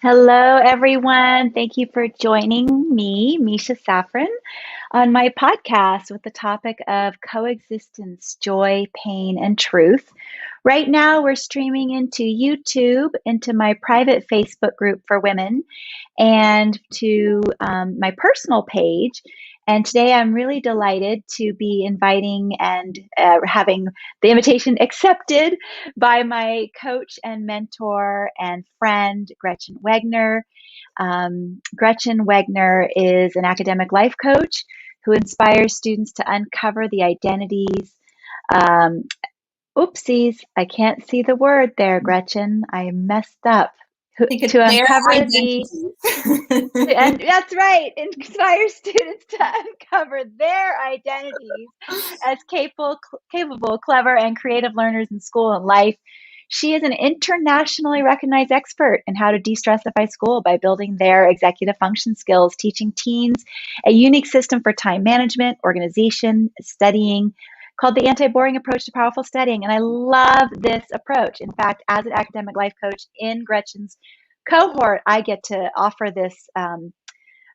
Hello, everyone. Thank you for joining me, Misha Safran, on my podcast with the topic of coexistence, joy, pain, and truth. Right now, we're streaming into YouTube, into my private Facebook group for women, and to my personal page. And today I'm really delighted to be inviting and having the invitation accepted by my coach and mentor and friend, Gretchen Wegner. Gretchen Wegner is an academic life coach who inspires students to uncover the identities. Um, Oopsies, I can't see the word there, Gretchen. I messed up. I think it's To their uncover the identities. and that's right, inspire students to uncover their identities as capable, clever, and creative learners in school and life. She is an internationally recognized expert in how to de-stressify school by building their executive function skills, teaching teens a unique system for time management, organization, studying, called the anti-boring approach to powerful studying. And I love this approach. In fact, as an academic life coach in Gretchen's cohort, I get to offer this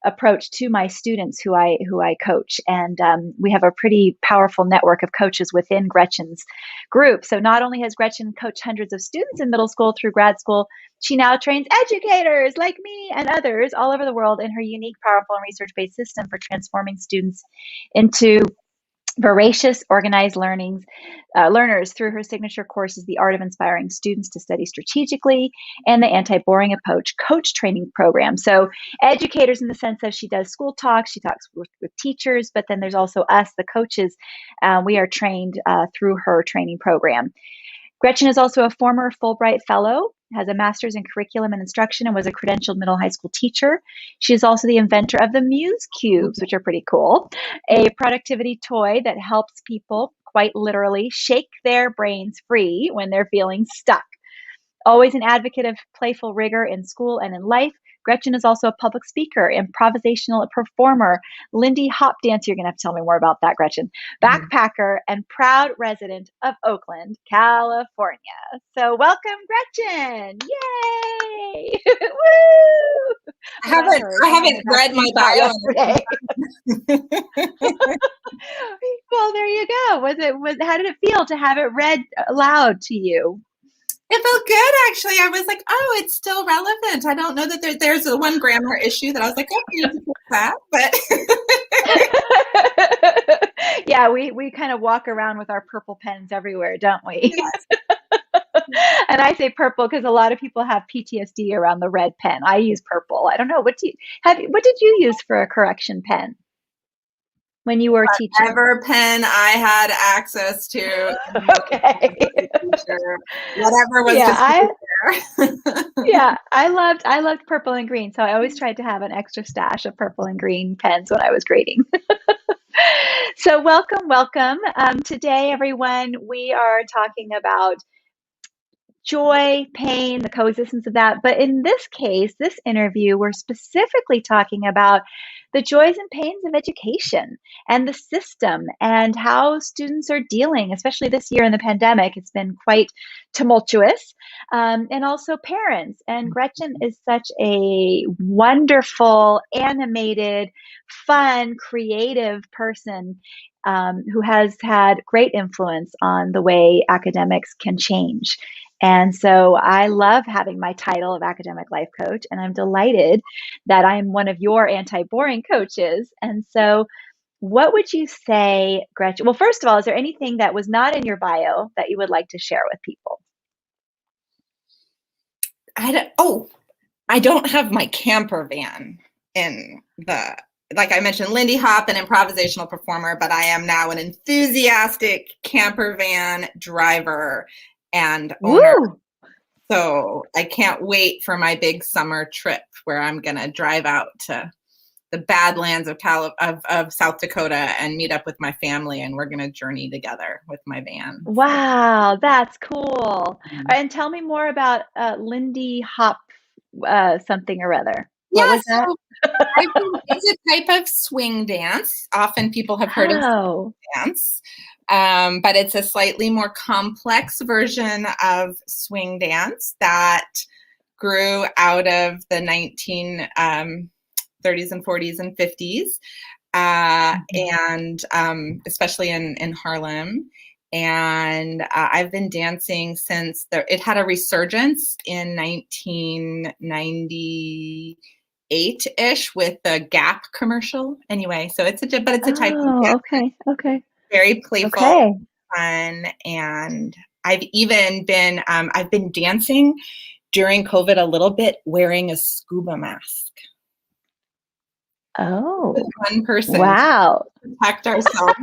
approach to my students who I coach, and we have a pretty powerful network of coaches within Gretchen's group. So not only has Gretchen coached hundreds of students in middle school through grad school, she now trains educators like me and others all over the world in her unique, powerful, and research-based system for transforming students into voracious, organized learners through her signature courses, The Art of Inspiring Students to Study Strategically, and the Anti-Boring Approach Coach Training Program. So educators in the sense that she does school talks, she talks with teachers, but then there's also us, the coaches. We are trained through her training program. Gretchen is also a former Fulbright Fellow, has a master's in curriculum and instruction, and was a credentialed middle high school teacher. She is also the inventor of the MuseCubes, which are pretty cool, a productivity toy that helps people quite literally shake their brains free when they're feeling stuck. Always an advocate of playful rigor in school and in life, Gretchen is also a public speaker, improvisational performer, Lindy Hop dancer. You're going to have to tell me more about that, Gretchen. Backpacker and proud resident of Oakland, California. So welcome, Gretchen. Yay! Woo! I haven't read my bio yesterday. Well, there you go. How did it feel to have it read aloud to you? It felt good, actually. I was like, oh, it's still relevant. I don't know that there's a one grammar issue that I was like, oh, I need to fix that, but yeah, we kind of walk around with our purple pens everywhere, don't we? Yes. And I say purple because a lot of people have PTSD around the red pen. I use purple. I don't know. What did you use for a correction pen when you were teaching? Whatever pen I had access to. Okay. Whatever was yeah, I loved purple and green, so I always tried to have an extra stash of purple and green pens when I was grading. So welcome. Today, everyone, we are talking about joy, pain, the coexistence of that. But in this case, this interview, we're specifically talking about the joys and pains of education and the system and how students are dealing, especially this year in the pandemic. It's been quite tumultuous. And also parents. And Gretchen is such a wonderful, animated, fun, creative person who has had great influence on the way academics can change. And so I love having my title of academic life coach, and I'm delighted that I'm one of your anti-boring coaches. And so what would you say, Gretchen? Well, first of all, is there anything that was not in your bio that you would like to share with people? I don't have my camper van in the, like I mentioned, Lindy Hop, an improvisational performer, but I am now an enthusiastic camper van driver and owner. Woo! So I can't wait for my big summer trip where I'm going to drive out to the Badlands of South Dakota and meet up with my family, and we're going to journey together with my van. Wow, that's cool. And tell me more about Lindy Hop something or other. What was that? It's a type of swing dance. Often people have heard of swing dance. But it's a slightly more complex version of swing dance that grew out of the 1930s and 40s and 50s, and especially in Harlem. And I've been dancing since it had a resurgence in 1998-ish with the Gap commercial. Anyway, so it's a type of dance. Okay. Very playful, Okay. fun, and I've been dancing during COVID a little bit wearing a scuba mask. Oh, With one person wow. to protect ourselves.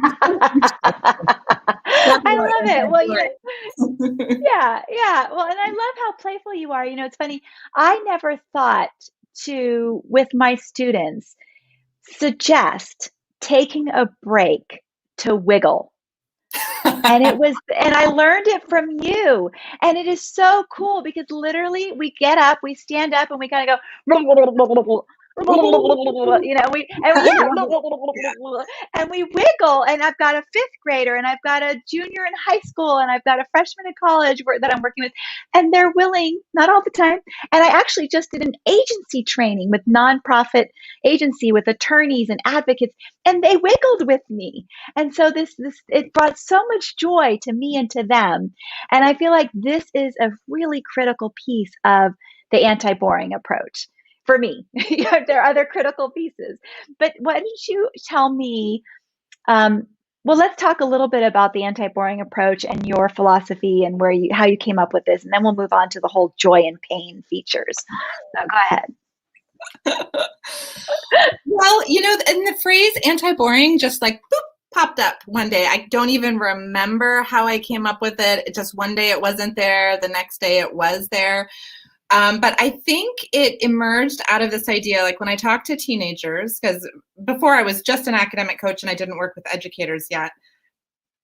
I love it. Well, yeah. Well, and I love how playful you are. It's funny. I never thought to, with my students, suggest taking a break to wiggle. And I learned it from you. And it is so cool because literally we get up, we stand up, and we kind of go, and we wiggle. And I've got a fifth grader, and I've got a junior in high school, and I've got a freshman in college that I'm working with, and they're willing, not all the time. And I actually just did an agency training with nonprofit agency with attorneys and advocates, and they wiggled with me. And so it brought so much joy to me and to them. And I feel like this is a really critical piece of the anti-boring approach for me. There are other critical pieces, but why don't you tell me, well, let's talk a little bit about the anti-boring approach and your philosophy and how you came up with this, and then we'll move on to the whole joy and pain features. So go ahead. Well, and the phrase anti-boring just like boop, popped up one day. I don't even remember how I came up with it. It just one day it wasn't there. The next day it was there. But I think it emerged out of this idea, like when I talk to teenagers, because before I was just an academic coach and I didn't work with educators yet.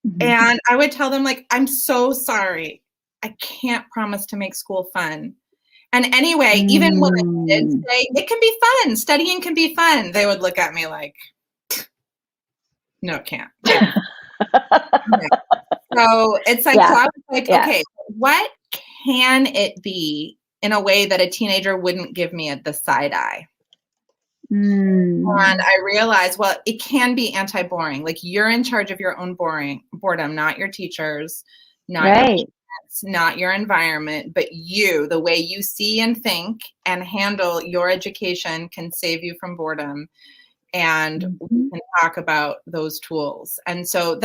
Mm-hmm. And I would tell them, like, I'm so sorry. I can't promise to make school fun. And anyway, even when I did say, it can be fun, studying can be fun, they would look at me like, no, it can't. Yeah. So it's like, so I was like, okay, what can it be in a way that a teenager wouldn't give me the side eye? And I realized, well, it can be anti-boring. Like, you're in charge of your own boredom, not your teachers, not your parents, not your environment, but you, the way you see and think and handle your education can save you from boredom. And we can talk about those tools. And so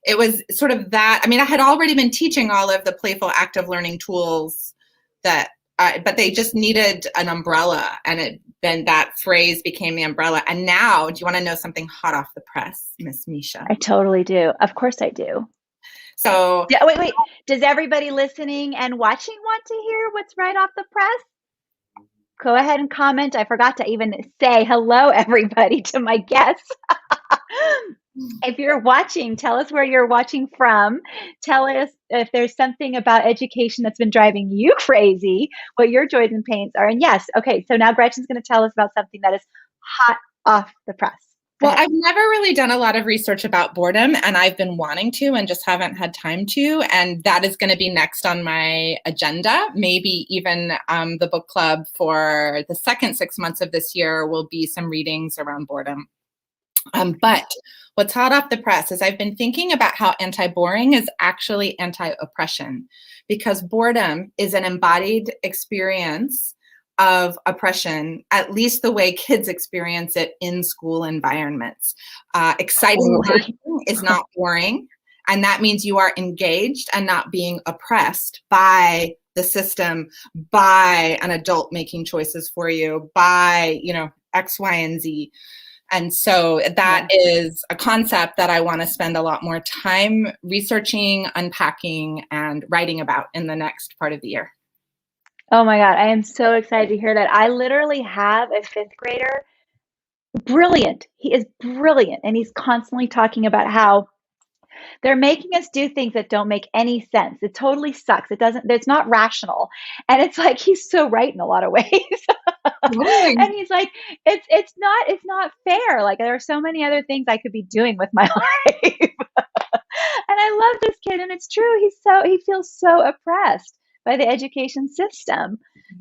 it was sort of that. I mean, I had already been teaching all of the playful active learning tools but they just needed an umbrella, and then that phrase became the umbrella. And now, do you want to know something hot off the press, Miss Misha? I totally do. Of course I do. So wait. Does everybody listening and watching want to hear what's right off the press? Go ahead and comment. I forgot to even say hello, everybody, to my guests. If you're watching, tell us where you're watching from. Tell us if there's something about education that's been driving you crazy, what your joys and pains are. And yes, okay, so now Gretchen's going to tell us about something that is hot off the press. Well, I've never really done a lot of research about boredom, and I've been wanting to and just haven't had time to. And that is going to be next on my agenda. Maybe even the book club for the second 6 months of this year will be some readings around boredom. But what's hot off the press is I've been thinking about how anti-boring is actually anti-oppression, because boredom is an embodied experience of oppression, at least the way kids experience it in school environments. Exciting learning is not boring, and that means you are engaged and not being oppressed by the system, by an adult making choices for you, by, X, Y, and Z. And so that is a concept that I want to spend a lot more time researching, unpacking, and writing about in the next part of the year. Oh my God, I am so excited to hear that. I literally have a fifth grader. Brilliant. He is brilliant. And he's constantly talking about how they're making us do things that don't make any sense. It totally sucks. It's not rational. And it's like, he's so right in a lot of ways. And he's like, it's not fair. Like, there are so many other things I could be doing with my life. And I love this kid. And it's true. He feels so oppressed by the education system.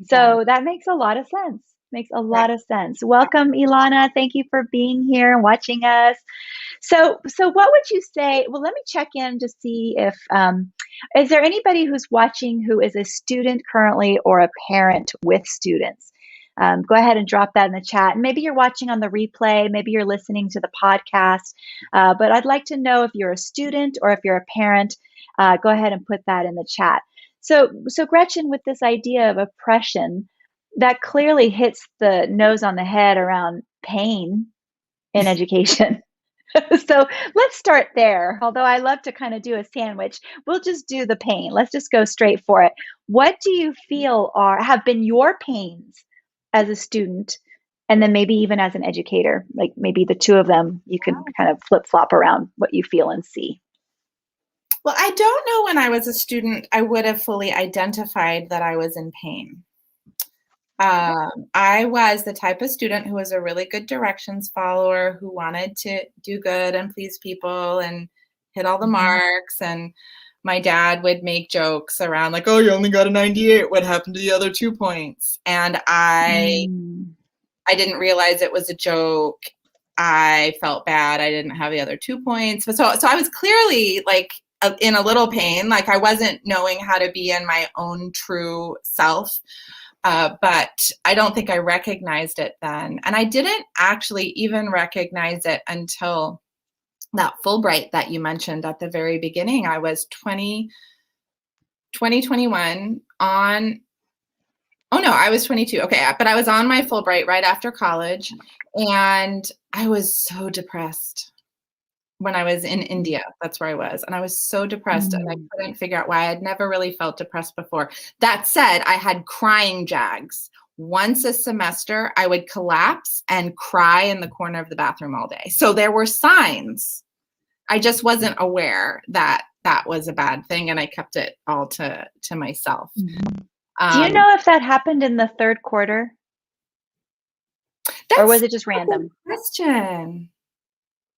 So that makes a lot of sense. Makes a lot of sense. Welcome, Ilana. Thank you for being here and watching us. So what would you say? Well, let me check in to see if is there anybody who's watching who is a student currently or a parent with students? Go ahead and drop that in the chat. Maybe you're watching on the replay. Maybe you're listening to the podcast. But I'd like to know if you're a student or if you're a parent. Go ahead and put that in the chat. So Gretchen, with this idea of oppression, that clearly hits the nose on the head around pain in education. So let's start there. Although I love to kind of do a sandwich, we'll just do the pain. Let's just go straight for it. What do you feel have been your pains as a student, and then maybe even as an educator? Like maybe the two of them, you can kind of flip-flop around what you feel and see. Well, I don't know when I was a student, I would have fully identified that I was in pain. I was the type of student who was a really good directions follower, who wanted to do good and please people and hit all the marks. And my dad would make jokes around like, oh, you only got a 98. What happened to the other 2 points? And I didn't realize it was a joke. I felt bad. I didn't have the other 2 points. So I was clearly like in a little pain. Like I wasn't knowing how to be in my own true self. But I don't think I recognized it then. And I didn't actually even recognize it until that Fulbright that you mentioned at the very beginning. I was 2021 on, oh no, I was 22. Okay, but I was on my Fulbright right after college, and I was so depressed when I was in India. That's where I was. And I was so depressed and I couldn't figure out why. I'd never really felt depressed before. That said, I had crying jags. Once a semester, I would collapse and cry in the corner of the bathroom all day. So there were signs. I just wasn't aware that that was a bad thing, and I kept it all to myself. Do you know if that happened in the third quarter? Or was it just random? Question.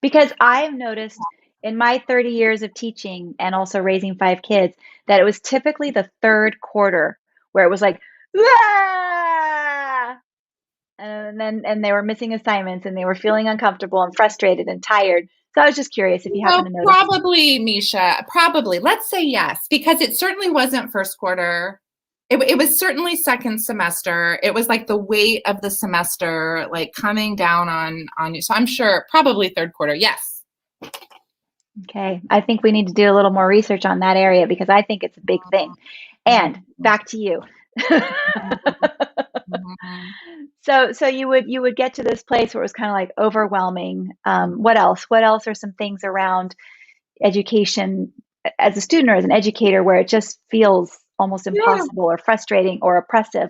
Because I've noticed in my 30 years of teaching and also raising 5 kids that it was typically the third quarter where it was like, ah! and they were missing assignments and they were feeling uncomfortable and frustrated and tired. So I was just curious if you happen to know. Probably, Misha. Probably. Let's say yes, because it certainly wasn't first quarter. It was certainly second semester. It was like the weight of the semester, like coming down on you. So I'm sure probably third quarter. Yes. Okay. I think we need to do a little more research on that area because I think it's a big thing. And back to you. So you would get to this place where it was kind of like overwhelming. What else? What else are some things around education as a student or as an educator where it just feels almost impossible or frustrating or oppressive?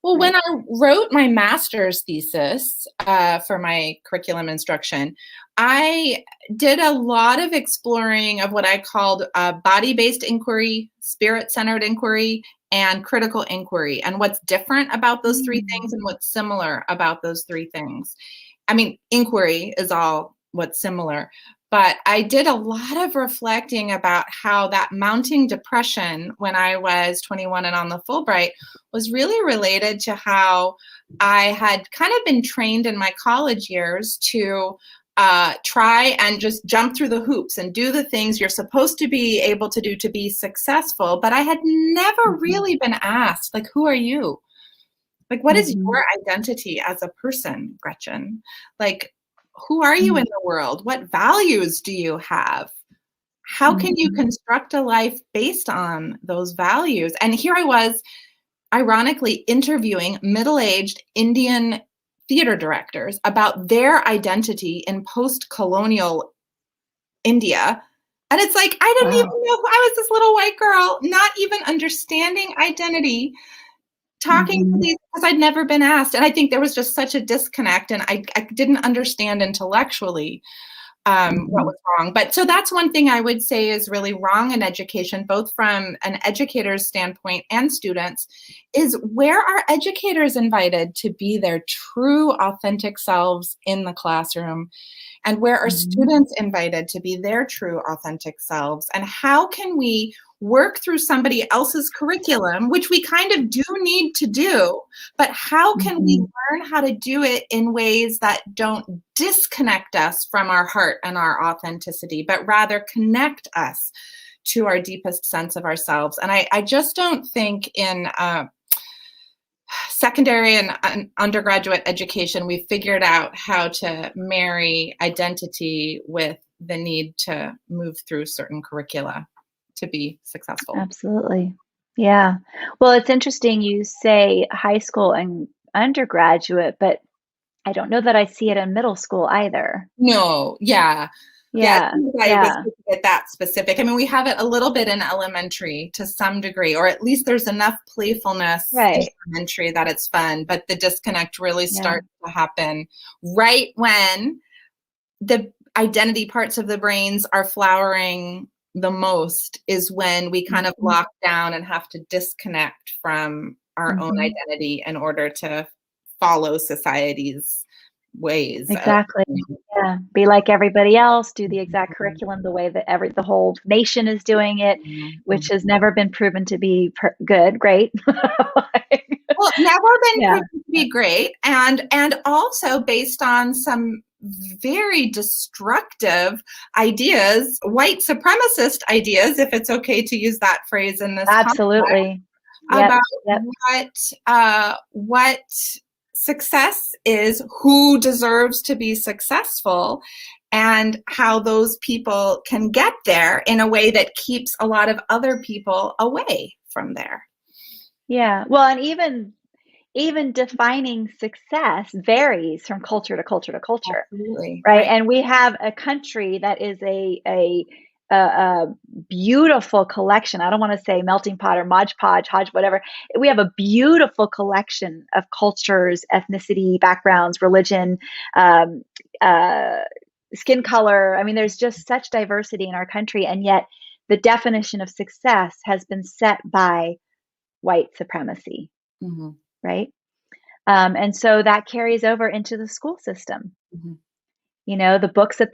Well, when I wrote my master's thesis for my curriculum instruction, I did a lot of exploring of what I called body-based inquiry, spirit-centered inquiry, and critical inquiry, and what's different about those 3 things and what's similar about those 3 things. I mean, inquiry is all what's similar. But I did a lot of reflecting about how that mounting depression when I was 21 and on the Fulbright was really related to how I had kind of been trained in my college years to try and just jump through the hoops and do the things you're supposed to be able to do to be successful. But I had never really been asked, like, who are you? Like, what is your identity as a person, Gretchen? Like, who are you in the world? What values do you have? How can you construct a life based on those values? And here I was, ironically, interviewing middle-aged Indian theater directors about their identity in post-colonial India. And it's like, I didn't even know I was this little white girl, not even understanding identity, talking to these, because I'd never been asked. And I think there was just such a disconnect, and I didn't understand intellectually what was wrong. But so that's one thing I would say is really wrong in education, both from an educator's standpoint and students, is where are educators invited to be their true, authentic selves in the classroom? And where are Mm-hmm. students invited to be their true authentic selves? And how can we work through somebody else's curriculum, which we kind of do need to do, but how can we learn how to do it in ways that don't disconnect us from our heart and our authenticity, but rather connect us to our deepest sense of ourselves? And I just don't think in secondary and undergraduate education, we figured out how to marry identity with the need to move through certain curricula to be successful. Absolutely. Yeah. Well, it's interesting you say high school and undergraduate, but I don't know that I see it in middle school either. No, yeah. Yeah. I was Yeah. at that specific. I mean, we have it a little bit in elementary to some degree, or at least there's enough playfulness in Right. elementary that it's fun, but the disconnect really Yeah. starts to happen right when the identity parts of the brains are flowering the most, is when we kind of lock down and have to disconnect from our own identity in order to follow society's ways. Exactly. Yeah. Be like everybody else, do the exact curriculum the way that the whole nation is doing it, which has never been proven to be good, great. Well, never been Yeah. proven to be great, and also based on some very destructive ideas, white supremacist ideas, if it's okay to use that phrase in this context, Absolutely. Yep. about what success is, who deserves to be successful, and how those people can get there in a way that keeps a lot of other people away from there. Yeah. Well, and even defining success varies from culture to culture to culture. Absolutely. Right. And we have a country that is a beautiful collection. I don't want to say melting pot or modge podge, hodge, whatever. We have a beautiful collection of cultures, ethnicity, backgrounds, religion, um, uh, skin color. I mean, there's just such diversity in our country. And yet the definition of success has been set by white supremacy. Mm-hmm. Right. And so that carries over into the school system. Mm-hmm. You know, the books that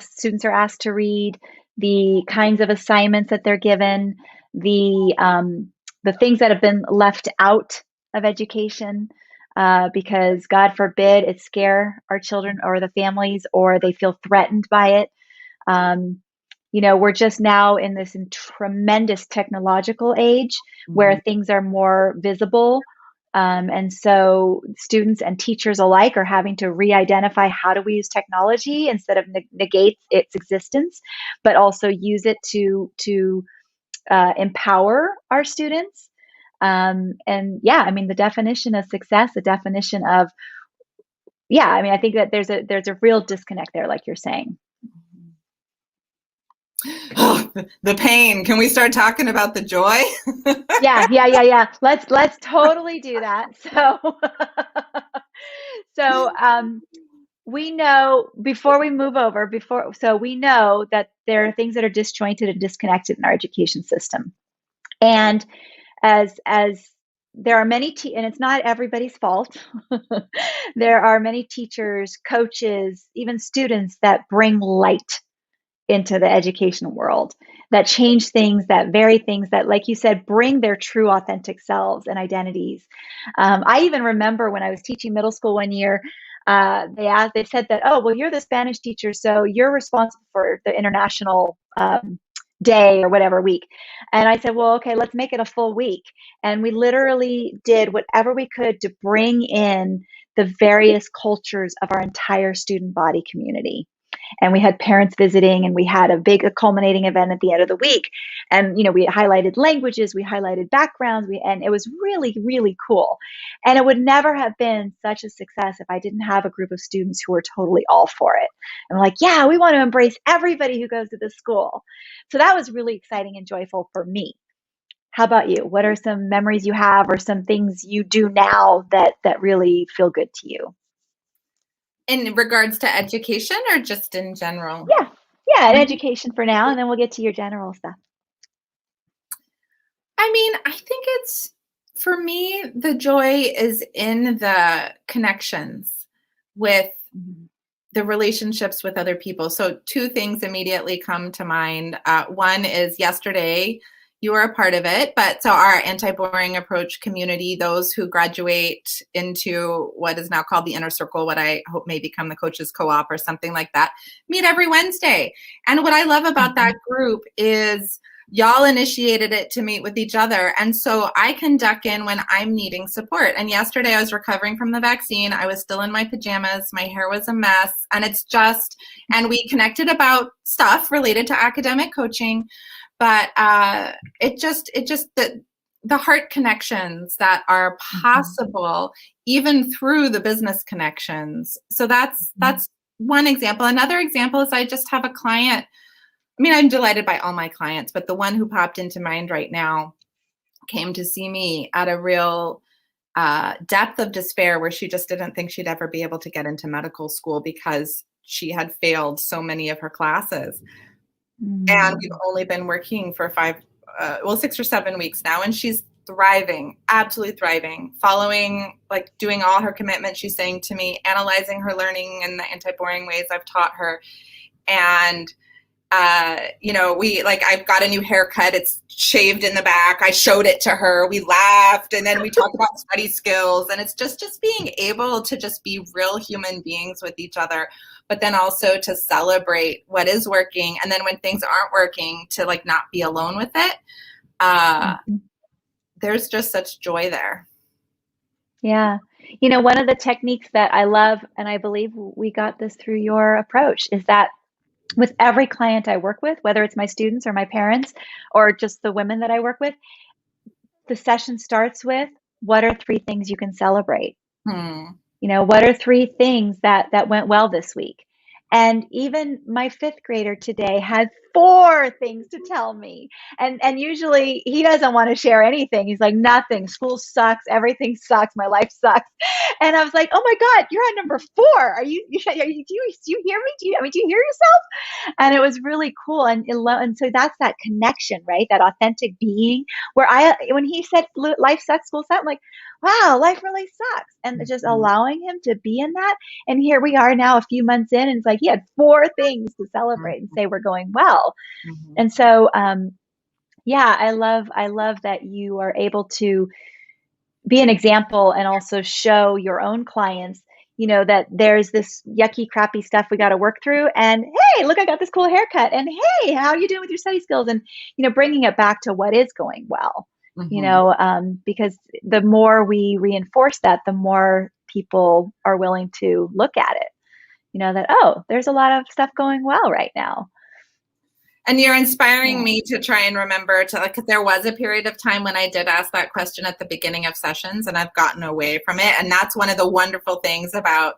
students are asked to read, the kinds of assignments that they're given, the things that have been left out of education, because God forbid it scare our children or the families, or they feel threatened by it. You know, we're just now in this tremendous technological age where things are more visible. And so students and teachers alike are having to re-identify how do we use technology instead of negate its existence, but also use it to empower our students. And yeah, I mean, the definition of success, the definition of, yeah, I mean, I think that there's a real disconnect there, like you're saying. Oh, the pain. Can we start talking about the joy? Yeah. Let's totally do that. So we know before we move over, so we know that there are things that are disjointed and disconnected in our education system. And as there are many, and it's not everybody's fault. There are many teachers, coaches, even students that bring light into the education world, that change things, that vary things, that, like you said, bring their true authentic selves and identities. I even remember when I was teaching middle school one year, they said that, oh, well, you're the Spanish teacher, so you're responsible for the international day or whatever week. And I said, well, okay, let's make it a full week. And we literally did whatever we could to bring in the various cultures of our entire student body community. And we had parents visiting, and we had a big culminating event at the end of the week. And, you know, we highlighted languages, we highlighted backgrounds, and it was really, really cool. And it would never have been such a success if I didn't have a group of students who were totally all for it. And like, yeah, we want to embrace everybody who goes to this school. So that was really exciting and joyful for me. How about you? What are some memories you have, or some things you do now that really feel good to you? In regards to education, or just in general? Yeah, and education for now, and then we'll get to your general stuff. I mean, I think for me, the joy is in the connections with the relationships with other people. So two things immediately come to mind. One is yesterday, you were a part of it, but so our anti-boring approach community, those who graduate into what is now called the inner circle, what I hope may become the coaches co-op or something like that, meet every Wednesday. And what I love about that group is y'all initiated it to meet with each other. And so I can duck in when I'm needing support. And yesterday I was recovering from the vaccine. I was still in my pajamas. My hair was a mess. And and we connected about stuff related to academic coaching. But the heart connections that are possible even through the business connections. So that's one example. Another example is I just have a client. I mean, I'm delighted by all my clients, but the one who popped into mind right now came to see me at a real depth of despair where she just didn't think she'd ever be able to get into medical school because she had failed so many of her classes. And we've only been working for 6 or 7 weeks now, and she's thriving, absolutely thriving, following, like doing all her commitments. She's saying to me, analyzing her learning in the anti-boring ways I've taught her. And I've got a new haircut. It's shaved in the back. I showed it to her. We laughed, and then we talked about study skills. And it's just being able to just be real human beings with each other, but then also to celebrate what is working. And then when things aren't working, to like not be alone with it. There's just such joy there. Yeah. One of the techniques that I love, and I believe we got this through your approach, is that with every client I work with, whether it's my students or my parents or just the women that I work with, the session starts with, what are 3 things you can celebrate? What are 3 things that went well this week? And even my 5th grader today had 4 things to tell me. And usually he doesn't want to share anything. He's like, nothing. School sucks. Everything sucks. My life sucks. And I was like, oh my God, you're at number 4. Do you hear me? Do you hear yourself? And it was really cool. And so that's that connection, right? That authentic being where when he said life sucks, school sucks, I'm like, wow, life really sucks. And just allowing him to be in that. And here we are now a few months in, and it's like he had 4 things to celebrate and say we're going well. And so, I love that you are able to be an example and also show your own clients, that there's this yucky, crappy stuff we got to work through. And hey, look, I got this cool haircut. And hey, how are you doing with your study skills? And, bringing it back to what is going well. Because the more we reinforce that, the more people are willing to look at it, that, oh, there's a lot of stuff going well right now. And you're inspiring me to try and remember because there was a period of time when I did ask that question at the beginning of sessions, and I've gotten away from it. And that's one of the wonderful things about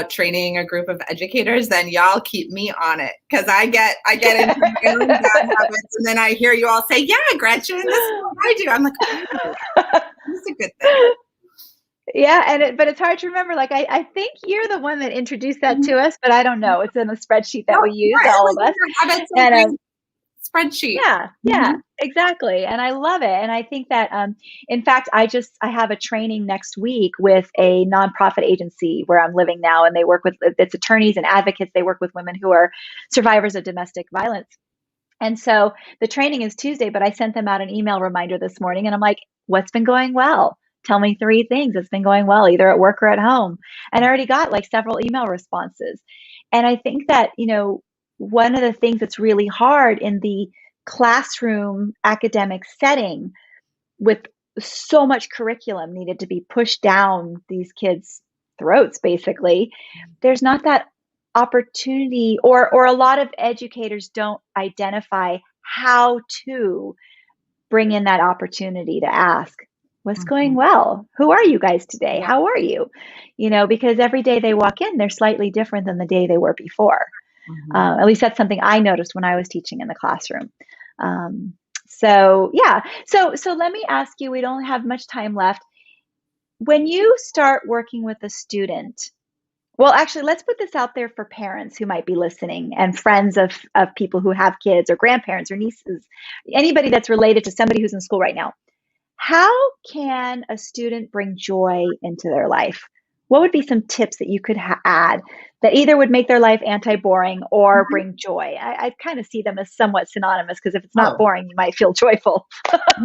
training a group of educators. Then y'all keep me on it, because I get into my own bad habits, and then I hear you all say, yeah, Gretchen, this is what I do. I'm like, oh, this is a good thing. Yeah, but it's hard to remember. Like I think you're the one that introduced that to us, but I don't know. It's in the spreadsheet that we use, all of us. And spreadsheet. Yeah, exactly. And I love it. And I think that, in fact, I have a training next week with a nonprofit agency where I'm living now, and they work with it's attorneys and advocates. They work with women who are survivors of domestic violence. And so the training is Tuesday, but I sent them out an email reminder this morning, and I'm like, what's been going well? Tell me 3 things that's been going well, either at work or at home. And I already got like several email responses. And I think that, one of the things that's really hard in the classroom academic setting, with so much curriculum needed to be pushed down these kids' throats, basically, there's not that opportunity, or a lot of educators don't identify how to bring in that opportunity to ask, what's going well? Who are you guys today? How are you? Because every day they walk in, they're slightly different than the day they were before. At least that's something I noticed when I was teaching in the classroom. So let me ask you, we don't have much time left. When you start working with a student, well, actually, let's put this out there for parents who might be listening, and friends of people who have kids, or grandparents or nieces, anybody that's related to somebody who's in school right now. How can a student bring joy into their life? what would be some tips that you could add that either would make their life anti-boring or Mhm. bring joy? I kind of see them as somewhat synonymous, because if it's not Oh, boring, you might feel joyful.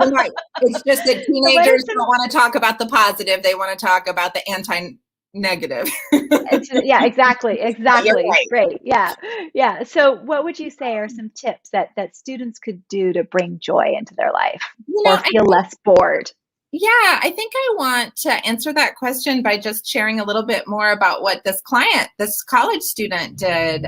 you're right. It's just that So what are teenagers some, don't want to talk about the positive. They want to talk about the anti-negative. yeah, exactly, You're exactly. right. Great. Yeah. Yeah. So what would you say are some tips that students could do to bring joy into their life or I feel less bored? Yeah, I think I want to answer that question by just sharing a little bit more about what this college student did,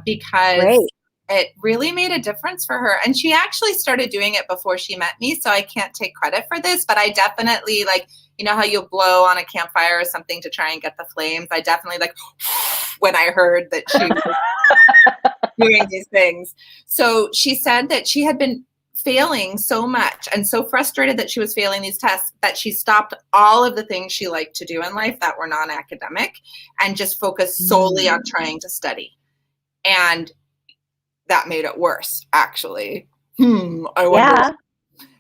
because Great. it really made a difference for her. And she actually started doing it before she met me, so I can't take credit for this, but I definitely, like, you know how you'll blow on a campfire or something to try and get the flames? I definitely, like, when I heard that she was doing these things. So she said that she had been failing so much and so frustrated that she was failing these tests that she stopped all of the things she liked to do in life that were non-academic and just focused solely on trying to study. And that made it worse, actually. I wonder. Yeah.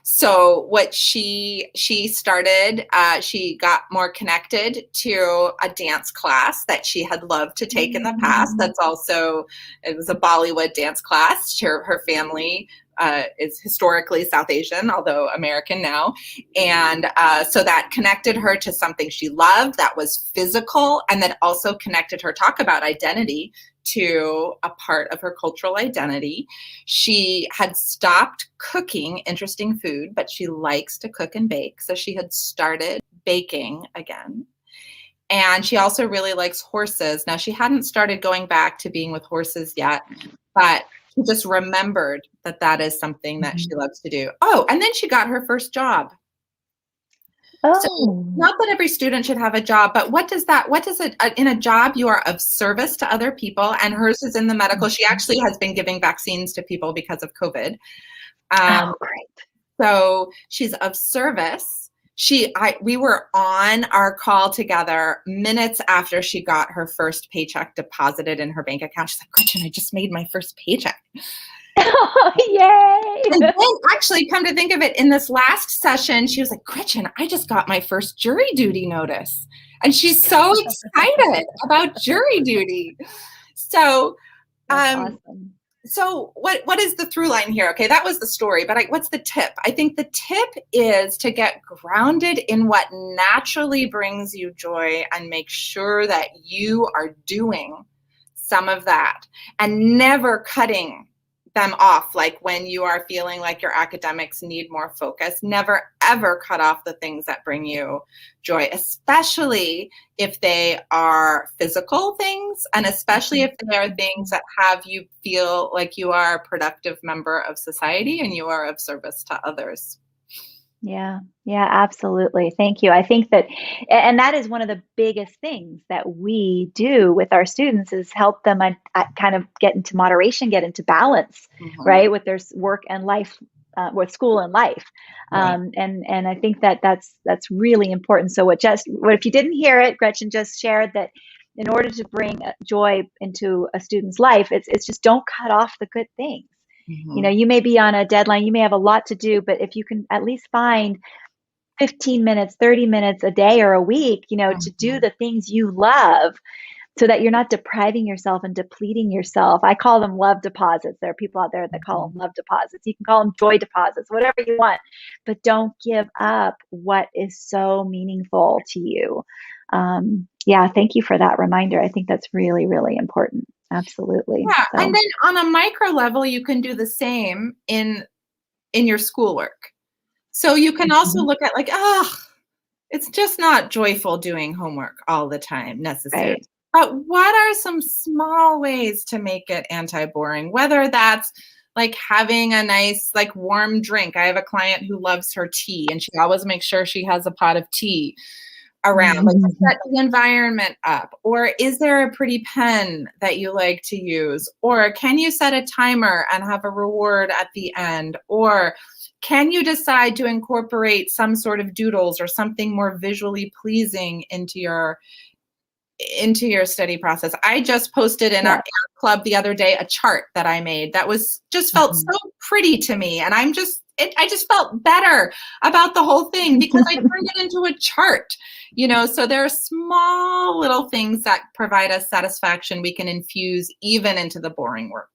So what she started, she got more connected to a dance class that she had loved to take in the past. That's also, it was a Bollywood dance class. Her family is historically South Asian, although American now. And so that connected her to something she loved that was physical, and that also connected her, talk about identity, to a part of her cultural identity. She had stopped cooking interesting food, but she likes to cook and bake. So she had started baking again. And she also really likes horses. Now, she hadn't started going back to being with horses yet, but she just remembered that that is something that she loves to do. Oh, and then she got her first job. So Oh. not that every student should have a job, but what does it, in a job, you are of service to other people, and hers is in the medical. She actually has been giving vaccines to people because of COVID. Oh, great. So she's of service. We were on our call together minutes after she got her first paycheck deposited in her bank account. She's like, Gretchen, I just made my first paycheck. Oh, yay. And then, actually, come to think of it, in this last session, she was like, Gretchen, I just got my first jury duty notice. And she's so excited about jury duty. So, That's um, awesome. so what is the through line here? Okay, that was the story, but what's the tip? I think the tip is to get grounded in what naturally brings you joy and make sure that you are doing some of that and never cutting them off. Like when you are feeling like your academics need more focus, never ever cut off the things that bring you joy, especially if they are physical things, and especially if they are things that have you feel like you are a productive member of society and you are of service to others. Yeah, yeah, absolutely. Thank you. I think that, and that is one of the biggest things that we do with our students, is help them kind of get into moderation, get into balance, right, with their work and life, with school and life. Right. And I think that that's really important. So what if you didn't hear it, Gretchen just shared that in order to bring joy into a student's life, it's just don't cut off the good things. You know, you may be on a deadline, you may have a lot to do, but if you can at least find 15 minutes, 30 minutes a day or a week, you know, to do the things you love, so that you're not depriving yourself and depleting yourself. I call them love deposits. There are people out there that call them love deposits. You can call them joy deposits, whatever you want, but don't give up what is so meaningful to you. Yeah, thank you for that reminder. I think that's really, really important. Absolutely. Yeah, So, and then on a micro level, you can do the same in your schoolwork. So you can also look at, like, it's just not joyful doing homework all the time necessarily. right. But what are some small ways to make it anti-boring? Whether that's like having a nice, like, warm drink. I have a client who loves her tea, and she always makes sure she has a pot of tea around, like, to set the environment up. Or is there a pretty pen that you like to use? Or can you set a timer and have a reward at the end? Or can you decide to incorporate some sort of doodles or something more visually pleasing into your study process? I just posted in our club the other day a chart that I made that was just felt so pretty to me, and I'm just I just felt better about the whole thing because I turned it into a chart, so there are small little things that provide us satisfaction we can infuse even into the boring work.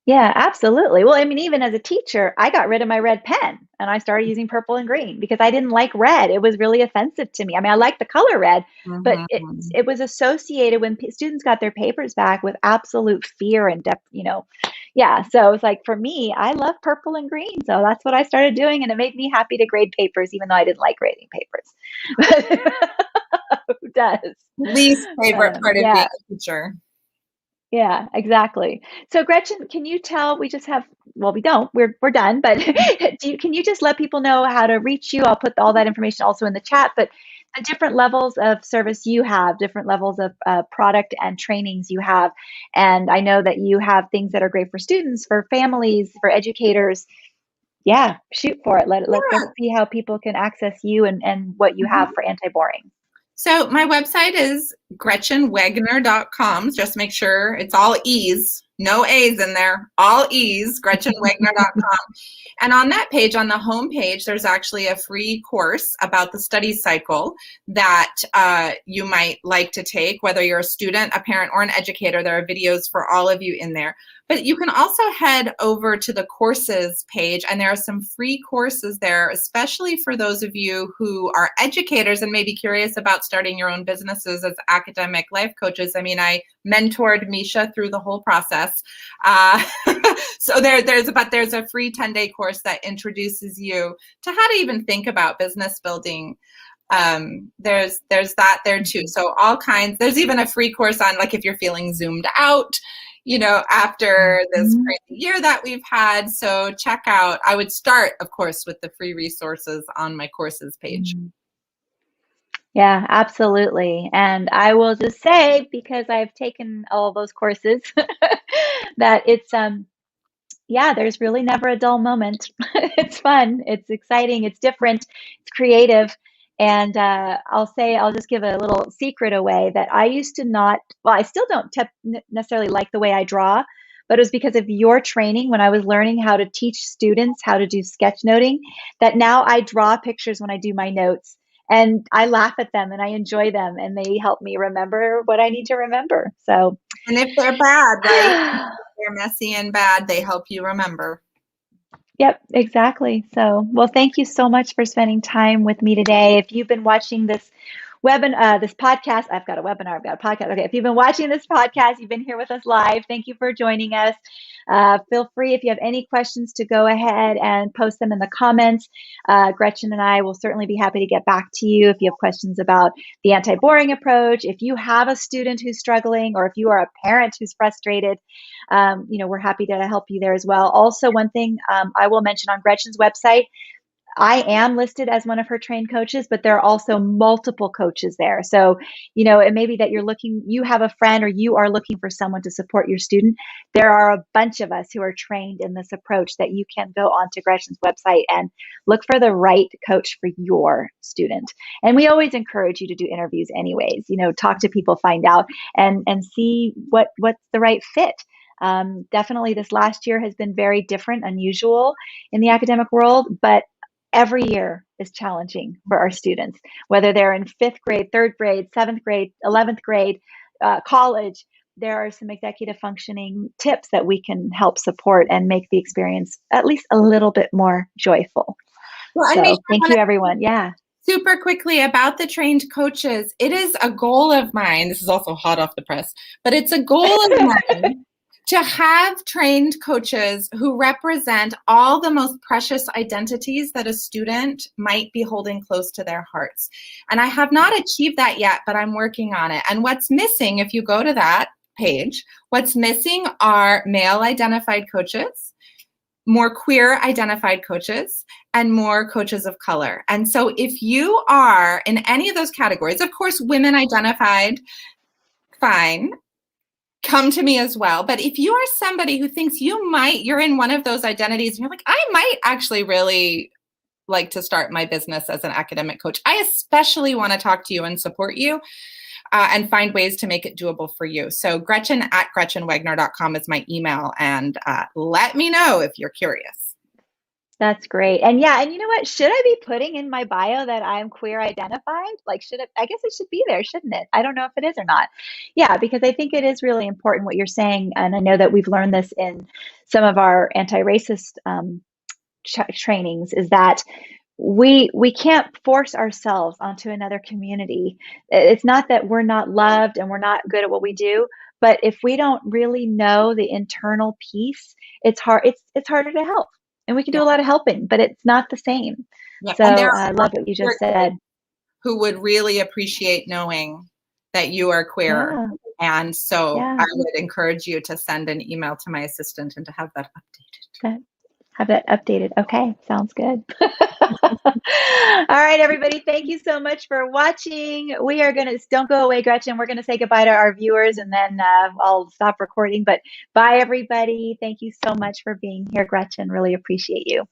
Yeah, absolutely. Well, I mean, even as a teacher, I got rid of my red pen and I started using purple and green because I didn't like red. It was really offensive to me. I mean, I like the color red, but Mm-hmm. it was associated when students got their papers back with absolute fear and depth, Yeah, so it's like for me, I love purple and green. So that's what I started doing and it made me happy to grade papers even though I didn't like grading papers. Who does? Least favorite part of being Yeah. a teacher. Yeah, exactly. So Gretchen, can you tell, we just have, well, we don't, we're done, but can you just let people know how to reach you? I'll put all that information also in the chat, but the different levels of service you have, different levels of product and trainings you have. And I know that you have things that are great for students, for families, for educators. Yeah, shoot for it. Let's see how people can access you and what you have for anti-boring. So my website is GretchenWegner.com. Just make sure it's all E's, no A's in there, all E's, GretchenWegner.com. And on that page, on the home page, there's actually a free course about the study cycle that you might like to take, whether you're a student, a parent, or an educator. There are videos for all of you in there. But you can also head over to the courses page, and there are some free courses there, especially for those of you who are educators and may be curious about starting your own businesses as academic life coaches. I mean, I mentored Misha through the whole process. So there's a free 10-day course that introduces you to how to even think about business building. There's that there too. So all kinds, there's even a free course on like if you're feeling zoomed out, after this crazy year that we've had. So check out, I would start, of course, with the free resources on my courses page. Yeah, absolutely. And I will just say, because I've taken all those courses, that it's, yeah, there's really never a dull moment. It's fun, it's exciting, it's different, it's creative. And I'll just give a little secret away that I used to not, well, I still don't necessarily like the way I draw, but it was because of your training when I was learning how to teach students how to do sketchnoting, that now I draw pictures when I do my notes. And I laugh at them and I enjoy them and they help me remember what I need to remember. So, and if they're bad, right? They're messy and bad, they help you remember. Yep, exactly. So, well, thank you so much for spending time with me today. If you've been watching this this podcast, I've got a webinar, I've got a podcast. Okay, if you've been watching this podcast, you've been here with us live. Thank you for joining us. Feel free, if you have any questions, to go ahead and post them in the comments. Gretchen and I will certainly be happy to get back to you if you have questions about the anti-boring approach. If you have a student who's struggling, or if you are a parent who's frustrated, we're happy to help you there as well. Also, one thing I will mention on Gretchen's website, I am listed as one of her trained coaches, but there are also multiple coaches there. So, it may be that you have a friend or you are looking for someone to support your student. There are a bunch of us who are trained in this approach that you can go onto Gretchen's website and look for the right coach for your student. And we always encourage you to do interviews anyways, talk to people, find out and see what's the right fit. Definitely this last year has been very different, unusual in the academic world, but every year is challenging for our students, whether they're in 5th grade, 3rd grade, 7th grade, 11th grade, college. There are some executive functioning tips that we can help support and make the experience at least a little bit more joyful. Well, so thank you, everyone. Yeah. Super quickly about the trained coaches. It is a goal of mine. This is also hot off the press, but it's a goal of mine to have trained coaches who represent all the most precious identities that a student might be holding close to their hearts. And I have not achieved that yet, but I'm working on it. And what's missing, if you go to that page, what's missing are male identified coaches, more queer identified coaches, and more coaches of color. And so if you are in any of those categories, of course, women identified, fine, come to me as well. But if you are somebody who thinks you're in one of those identities and you're like, I might actually really like to start my business as an academic coach, I especially want to talk to you and support you and find ways to make it doable for you. So Gretchen@GretchenWegner.com is my email, and let me know if you're curious. That's great. And yeah, and you know what? Should I be putting in my bio that I'm queer identified? Like, should it? I guess it should be there, shouldn't it? I don't know if it is or not. Yeah, because I think it is really important what you're saying. And I know that we've learned this in some of our anti-racist trainings, is that we can't force ourselves onto another community. It's not that we're not loved and we're not good at what we do, but if we don't really know the internal piece, it's hard. It's harder to help, and we can Yeah. do a lot of helping, but it's not the same. Yeah. So And there I are love what you just other said. kids who would really appreciate knowing that you are queer. Yeah, And so yeah. I would encourage you to send an email to my assistant and to have that updated. That, have that updated. Okay, sounds good. All right, everybody. Thank you so much for watching. We are gonna don't go away, Gretchen. We're gonna say goodbye to our viewers, and then I'll stop recording. But bye, everybody. Thank you so much for being here, Gretchen. Really appreciate you.